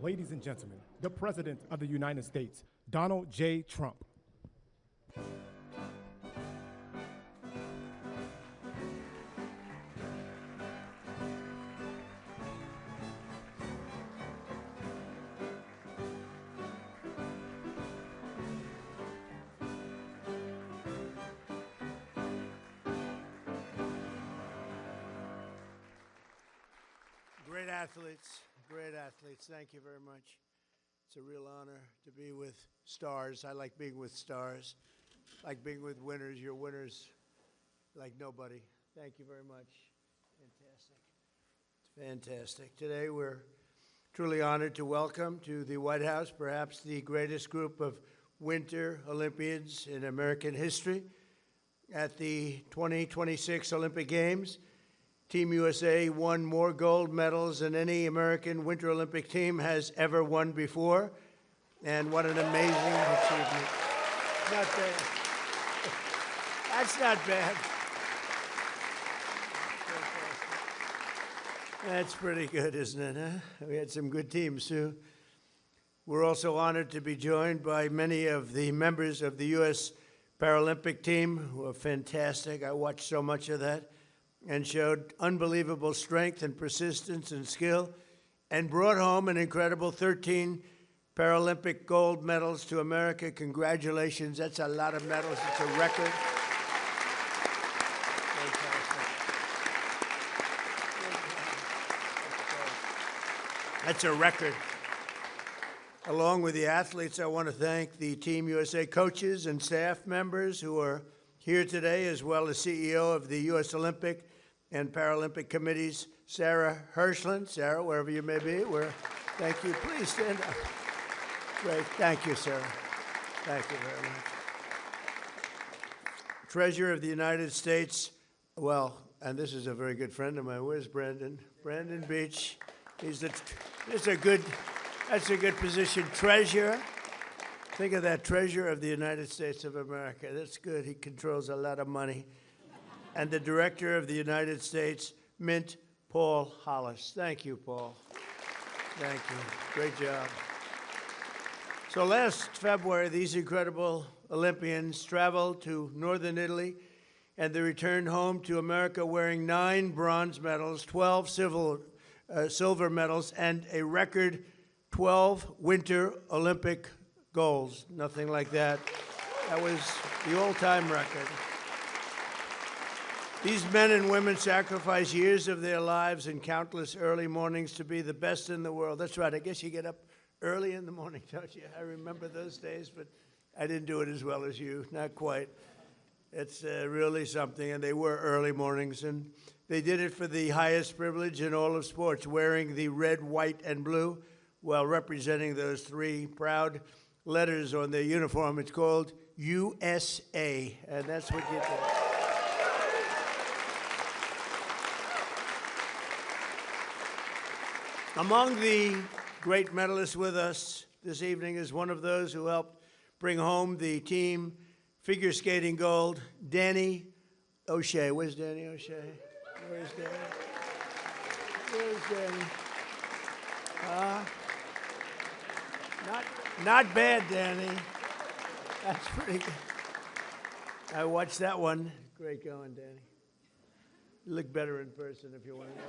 Ladies and gentlemen, the President of the United States, Donald J. Trump. Great athletes. Thank you very much. It's a real honor to be with stars. I like being with stars. I like being with winners. You're winners like nobody. Thank you very much. Fantastic. It's fantastic. Today we're truly honored to welcome to the White House perhaps the greatest group of Winter Olympians in American history. At the 2026 Olympic Games, Team USA won more gold medals than any American Winter Olympic team has ever won before. And what an amazing achievement. Not bad. That's not bad. That's pretty good, isn't it, huh? We had some good teams, too. We're also honored to be joined by many of the members of the U.S. Paralympic team who are fantastic. I watched so much of that and showed unbelievable strength and persistence and skill, and brought home an incredible 13 Paralympic gold medals to America. Congratulations. That's a lot of medals. It's a record. That's a record. Along with the athletes, I want to thank the Team USA coaches and staff members who are here today, as well as CEO of the U.S. Olympic and Paralympic Committees, Sarah Hirschland. Sarah, wherever you may be, thank you. Please stand up. Great. Thank you, Sarah. Thank you very much. Treasurer of the United States, well, and this is a very good friend of mine. Where's Brandon? Brandon Beach. That's a good position. Treasurer. Think of that, Treasurer of the United States of America. That's good. He controls a lot of money. And the Director of the United States Mint, Paul Hollis. Thank you, Paul. Thank you. Great job. So last February, these incredible Olympians traveled to northern Italy, and they returned home to America wearing 9 bronze medals, 12 silver medals, and a record 12 Winter Olympic golds. Nothing like that. That was the all-time record. These men and women sacrifice years of their lives and countless early mornings to be the best in the world. That's right. I guess you get up early in the morning, don't you? I remember those days, but I didn't do it as well as you. Not quite. It's really something, and they were early mornings, and they did it for the highest privilege in all of sports, wearing the red, white, and blue while representing those 3 proud letters on their uniform. It's called USA, and that's what you do. Among the great medalists with us this evening is one of those who helped bring home the team figure skating gold, Danny O'Shea. Where's Danny O'Shea? Where's Danny? Where's Danny? Not bad, Danny. That's pretty good. I watched that one. Great going, Danny. You look better in person if you want to know.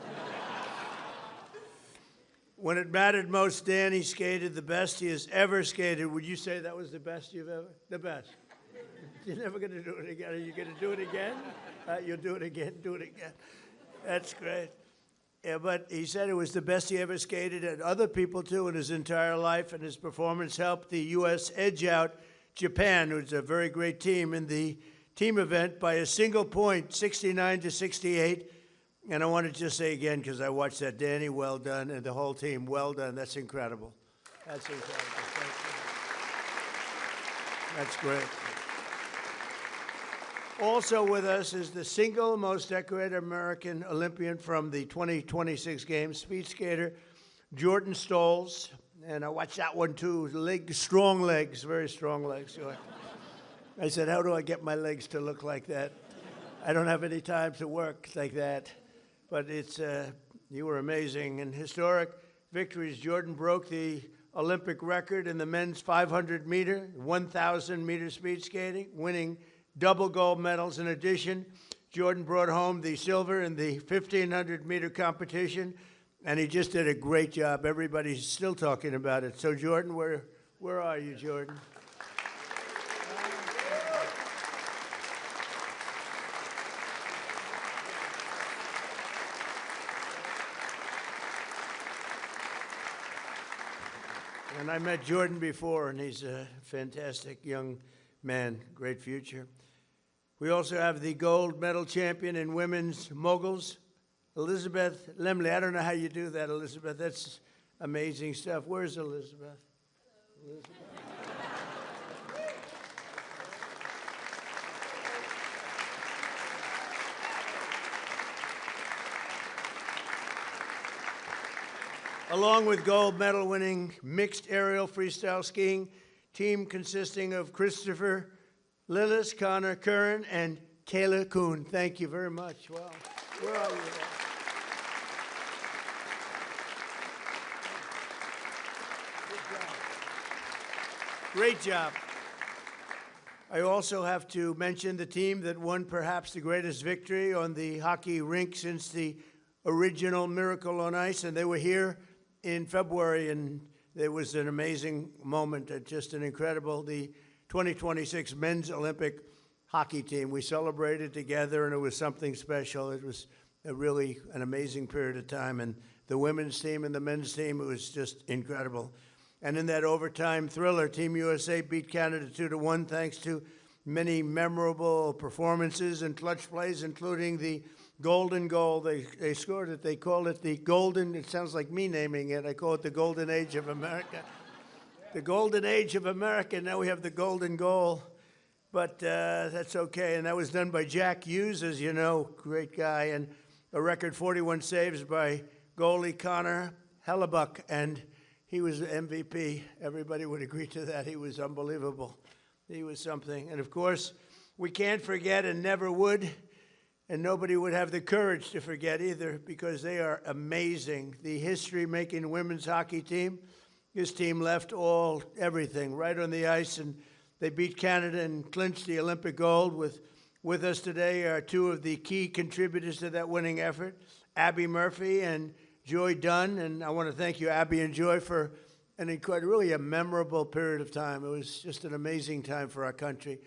When it mattered most, Danny skated the best he has ever skated. Would you say that was the best you've ever? The best. You're never going to do it again. Are you going to do it again? You'll do it again. Do it again. That's great. Yeah, but he said it was the best he ever skated, and other people, too, in his entire life, and his performance helped the U.S. edge out Japan, who's a very great team, in the team event by a single point, 69-68. And I want to just say again, because I watched that, Danny, well done, and the whole team, well done. That's incredible. That's incredible. Thank you. That's great. Also with us is the single most decorated American Olympian from the 2026 Games, speed skater Jordan Stolz. And I watched that one, too. Strong legs, very strong legs. I said, how do I get my legs to look like that? I don't have any time to work like that. But you were amazing and historic. victories. Jordan broke the Olympic record in the men's 500-meter, 1,000-meter speed skating, winning double gold medals. In addition, Jordan brought home the silver in the 1,500-meter competition, and he just did a great job. Everybody's still talking about it. So, Jordan, where are you, Jordan? And I met Jordan before, and he's a fantastic young man, great future. We also have the gold medal champion in women's moguls, Elizabeth Lemley. I don't know how you do that, Elizabeth. That's amazing stuff. Where's Elizabeth? Elizabeth. Along with gold medal winning mixed aerial freestyle skiing team consisting of Christopher Lillis, Connor Curran, and Kayla Kuhn. Thank you very much. Wow. Where are you? Good job. Great job. I also have to mention the team that won perhaps the greatest victory on the hockey rink since the original Miracle on Ice, and they were here in February, and there was an amazing moment, just an incredible, the 2026 Men's Olympic Hockey Team. We celebrated together, and it was something special. It was really an amazing period of time, and the women's team and the men's team, it was just incredible. And in that overtime thriller, Team USA beat Canada 2-1, thanks to many memorable performances and clutch plays, including the golden goal. They scored it. They called it the golden, it sounds like me naming it. I call it the golden age of America. The golden age of America. Now we have the golden goal. But that's okay. And that was done by Jack Hughes, as you know, great guy. And a record 41 saves by goalie Connor Hellebuck. And he was the MVP. Everybody would agree to that. He was unbelievable. He was something. And of course, we can't forget and never would. And nobody would have the courage to forget either, because they are amazing. The history-making women's hockey team, this team left everything right on the ice, and they beat Canada and clinched the Olympic gold. With us today are two of the key contributors to that winning effort, Abby Murphy and Joy Dunn. And I want to thank you, Abby and Joy, for really a memorable period of time. It was just an amazing time for our country.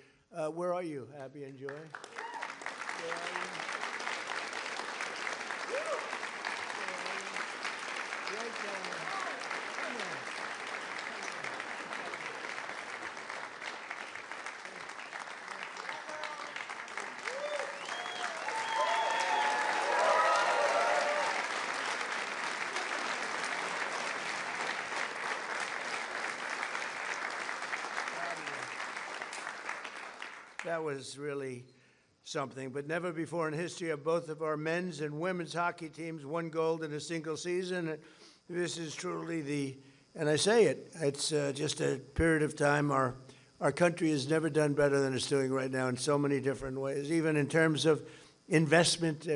Where are you, Abby and Joy? That was really something, but never before in history have both of our men's and women's hockey teams won gold in a single season. This is truly and I say it's just a period of time. Our country has never done better than it's doing right now in so many different ways, even in terms of investment.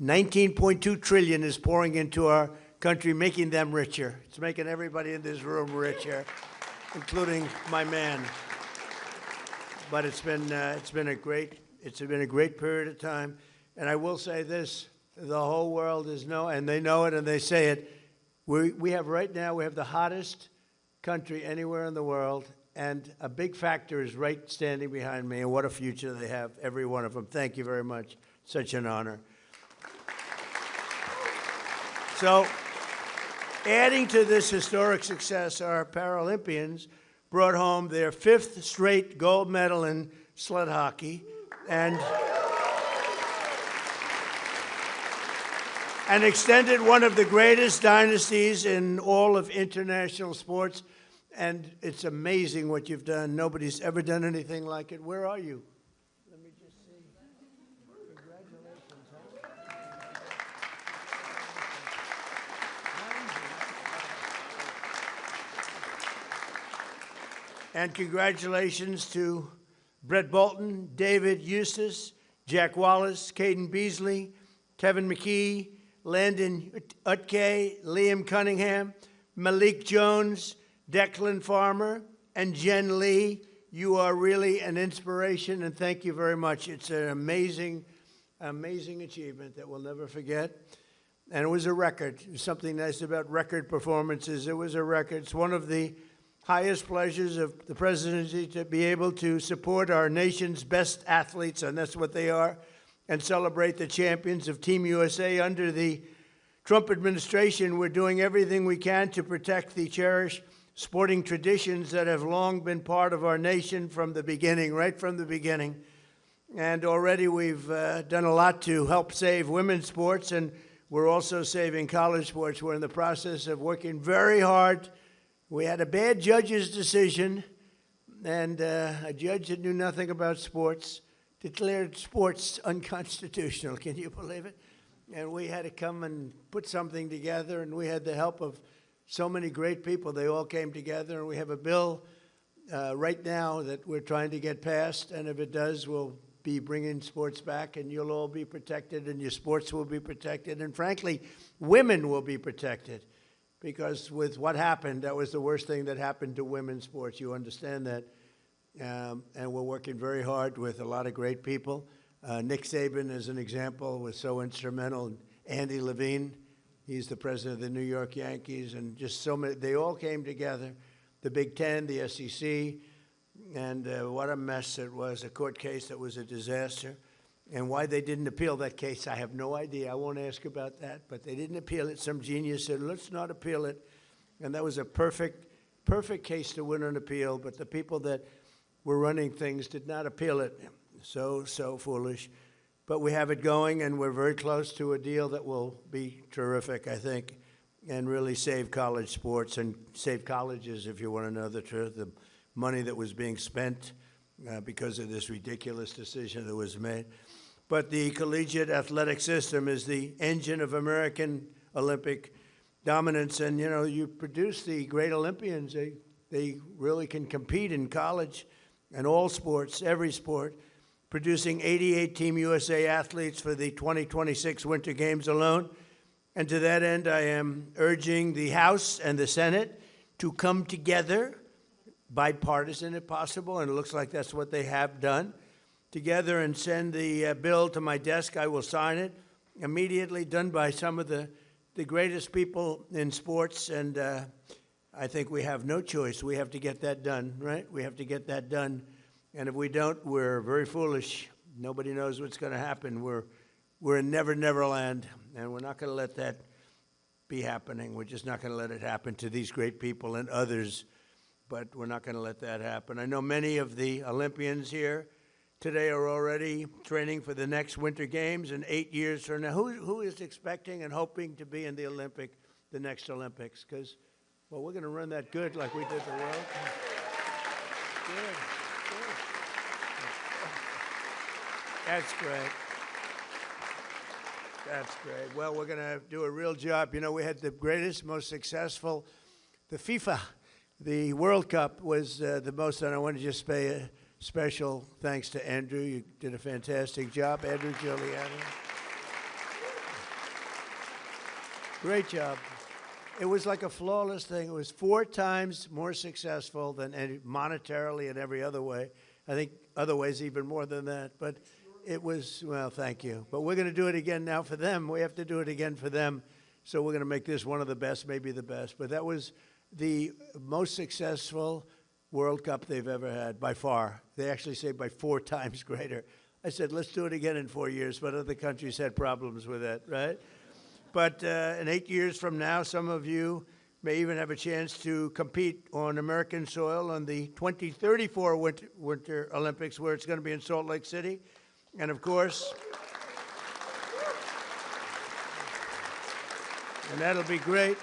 19.2 trillion is pouring into our country, making them richer. It's making everybody in this room richer, including my man. But it's been a great period of time, and I will say this: the whole world and they know it, and they say it. We have the hottest country anywhere in the world, and a big factor is right standing behind me. And what a future they have, every one of them. Thank you very much. Such an honor. So, adding to this historic success, our Paralympians brought home their 5th straight gold medal in sled hockey, and extended one of the greatest dynasties in all of international sports. And it's amazing what you've done. Nobody's ever done anything like it. Where are you? Let me just see. Congratulations. And congratulations to Brett Bolton, David Eustace, Jack Wallace, Caden Beasley, Kevin McKee, Landon Utke, Liam Cunningham, Malik Jones, Declan Farmer, and Jen Lee. You are really an inspiration, and thank you very much. It's an amazing, amazing achievement that we'll never forget. And it was a record. Something nice about record performances. It was a record. It's one of the highest pleasures of the presidency to be able to support our nation's best athletes, and that's what they are, and celebrate the champions of Team USA. Under the Trump administration, we're doing everything we can to protect the cherished sporting traditions that have long been part of our nation from the beginning, right from the beginning. And already we've done a lot to help save women's sports, and we're also saving college sports. We're in the process of working very hard. We had a bad judge's decision, and a judge that knew nothing about sports declared sports unconstitutional. Can you believe it? And we had to come and put something together, and we had the help of so many great people. They all came together, and we have a bill right now that we're trying to get passed, and if it does, we'll be bringing sports back, and you'll all be protected, and your sports will be protected, and frankly, women will be protected, because with what happened, that was the worst thing that happened to women's sports. You understand that, and we're working very hard with a lot of great people. Nick Saban, as an example, was so instrumental. Andy Levine, he's the president of the New York Yankees, and just so many, they all came together, the Big Ten, the SEC, and what a mess it was, a court case that was a disaster. And why they didn't appeal that case, I have no idea. I won't ask about that, but they didn't appeal it. Some genius said, let's not appeal it. And that was a perfect case to win an appeal, but the people that were running things did not appeal it. So foolish. But we have it going, and we're very close to a deal that will be terrific, I think, and really save college sports and save colleges, if you want to know the truth. The money that was being spent because of this ridiculous decision that was made. But the collegiate athletic system is the engine of American Olympic dominance. And, you know, you produce the great Olympians. They really can compete in college and all sports, every sport, producing 88 Team USA athletes for the 2026 Winter Games alone. And to that end, I am urging the House and the Senate to come together, bipartisan if possible, and it looks like that's what they have done, together and send the bill to my desk. I will sign it immediately, done by some of the greatest people in sports, and I think we have no choice. We have to get that done, right? We have to get that done, and if we don't, we're very foolish. Nobody knows what's going to happen. We're in Never Never Land, and we're not going to let that be happening. We're just not going to let it happen to these great people and others, but we're not going to let that happen. I know many of the Olympians here today are already training for the next Winter Games in 8 years from now. Who is expecting and hoping to be in the next Olympics? Because, well, we're going to run that good like we did the World Cup. Good. That's great. That's great. Well, we're going to do a real job. You know, we had the greatest, most successful, the FIFA. The World Cup was the most, and I want to just pay a special thanks to Andrew. You did a fantastic job, Andrew Giuliani. Great job. It was like a flawless thing. It was 4 times more successful than monetarily and every other way. I think other ways even more than that. But it was, well, thank you. But we're going to do it again now for them. We have to do it again for them. So we're going to make this one of the best, maybe the best. But that was the most successful World Cup they've ever had, by far. They actually say by 4 times greater. I said, let's do it again in 4 years, but other countries had problems with that, right? But in 8 years from now, some of you may even have a chance to compete on American soil on the 2034 Winter Olympics, where it's going to be in Salt Lake City. And of course, and that'll be great.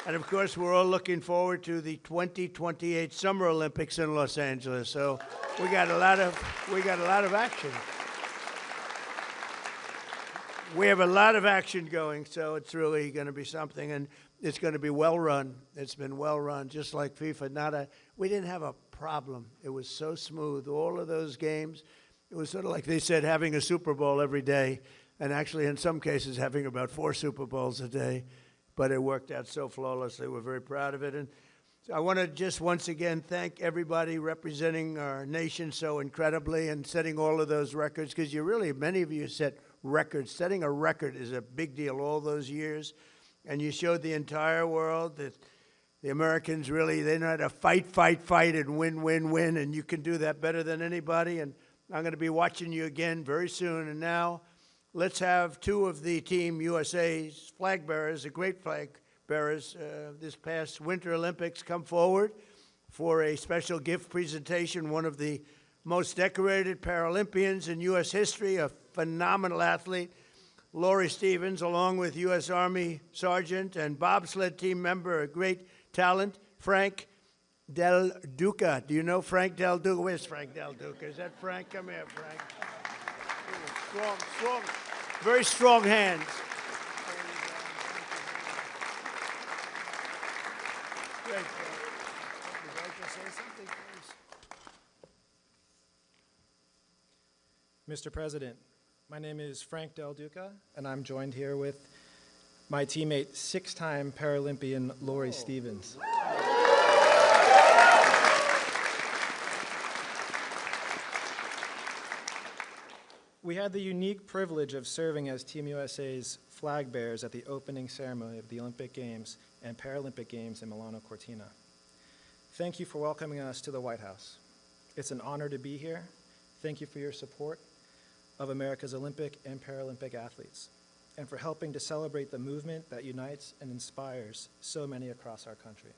And of course, we're all looking forward to the 2028 Summer Olympics in Los Angeles. So we got a lot of action. We have a lot of action going, so it's really going to be something, and it's going to be well run. It's been well run, just like FIFA. We didn't have a problem. It was so smooth. All of those games, it was sort of like they said, having a Super Bowl every day. and actually in some cases having about 4 Super Bowls a day, but it worked out so flawlessly. We're very proud of it. And so I want to just once again thank everybody representing our nation so incredibly and setting all of those records, because many of you set records. Setting a record is a big deal all those years, and you showed the entire world that the Americans really, they know how to fight, and win, and you can do that better than anybody. And I'm going to be watching you again very soon. And now, let's have 2 of the Team USA's flag bearers, the great flag bearers this past Winter Olympics, come forward for a special gift presentation. One of the most decorated Paralympians in U.S. history, a phenomenal athlete, Lori Stevens, along with U.S. Army Sergeant and bobsled team member, a great talent, Frank Del Duca. Do you know Frank Del Duca? Where's Frank Del Duca? Is that Frank? Come here, Frank. Strong, very strong hands. Great. Would you like to say something, please? Mr. President, my name is Frank Del Duca, and I'm joined here with my teammate, 6-time Paralympian Lori Stevens. We had the unique privilege of serving as Team USA's flag bearers at the opening ceremony of the Olympic Games and Paralympic Games in Milano Cortina. Thank you for welcoming us to the White House. It's an honor to be here. Thank you for your support of America's Olympic and Paralympic athletes, and for helping to celebrate the movement that unites and inspires so many across our country.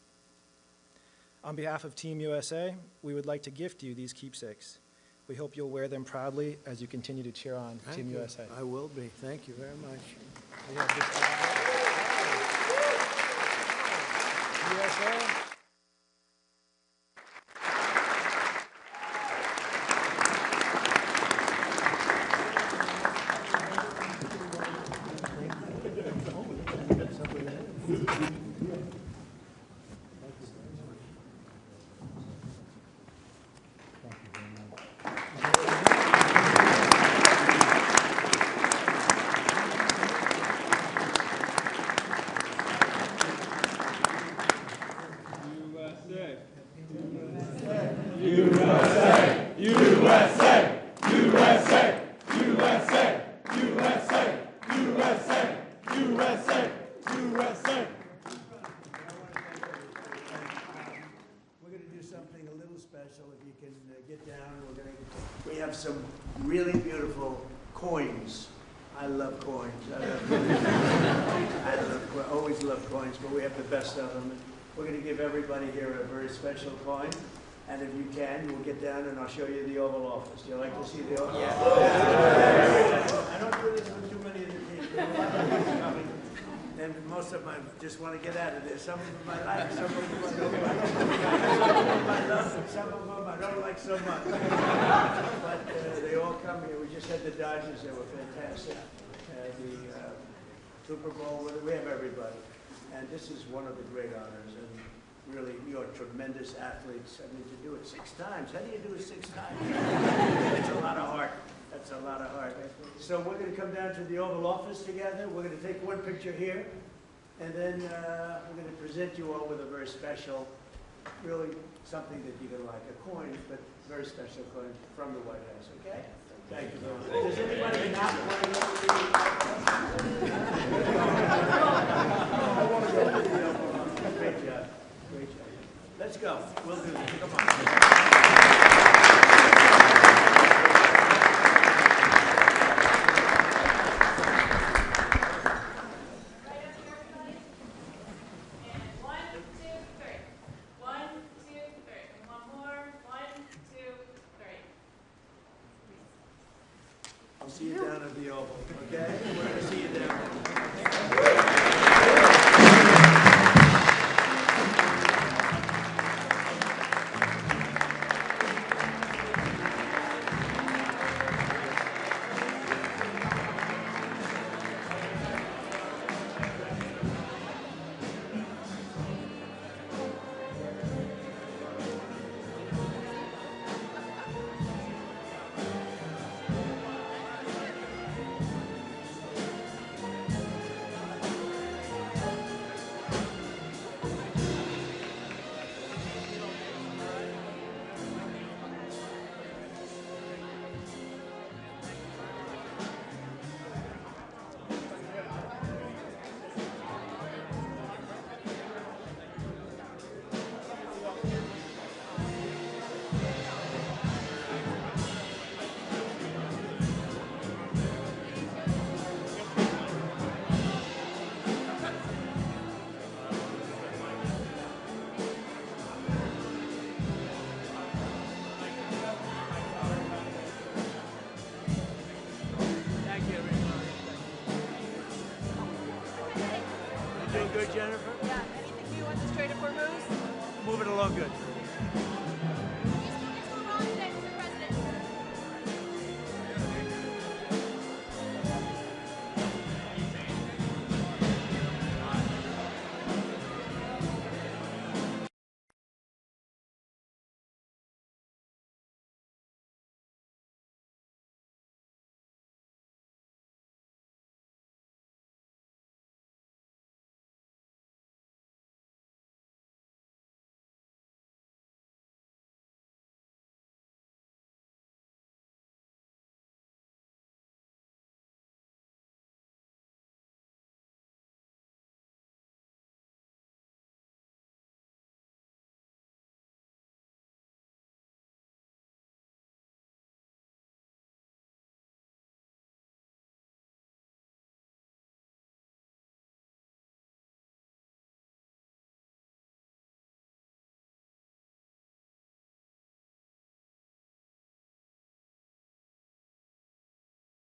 On behalf of Team USA, we would like to gift you these keepsakes. We hope you'll wear them proudly as you continue to cheer on Team USA. I will be. Thank you very much. USA. We have some really beautiful coins. I love coins. Always love coins, but we have the best of them. We're going to give everybody here a very special coin. And if you can, we'll get down and I'll show you the Oval Office. Do you like to see the Oval Office? Yeah. I don't do this with too many of the people. And most of them I just want to get out of there. Some of them I like, some of them I don't like. Some of them I love, and some of them I don't like so much. But they all come here. We just had the Dodgers. They were fantastic. The Super Bowl, we have everybody. And this is one of the great honors. And really, you're tremendous athletes. I mean, to do it 6 times. How do you do it 6 times? It's a lot of heart. That's a lot of heart. So we're going to come down to the Oval Office together. We're going to take one picture here. And then we're going to present you all with a very special, really something that you're going to like, a coin, but very special coin from the White House, okay? Thank you very much. Does anybody not want to go to the Great job. Great job. Let's go. We'll do this. Come on. See you down at the Oval, okay? We're going to see you down there. good, Jennifer? Yeah, anything new on the Strait of Hormuz? Moving along good.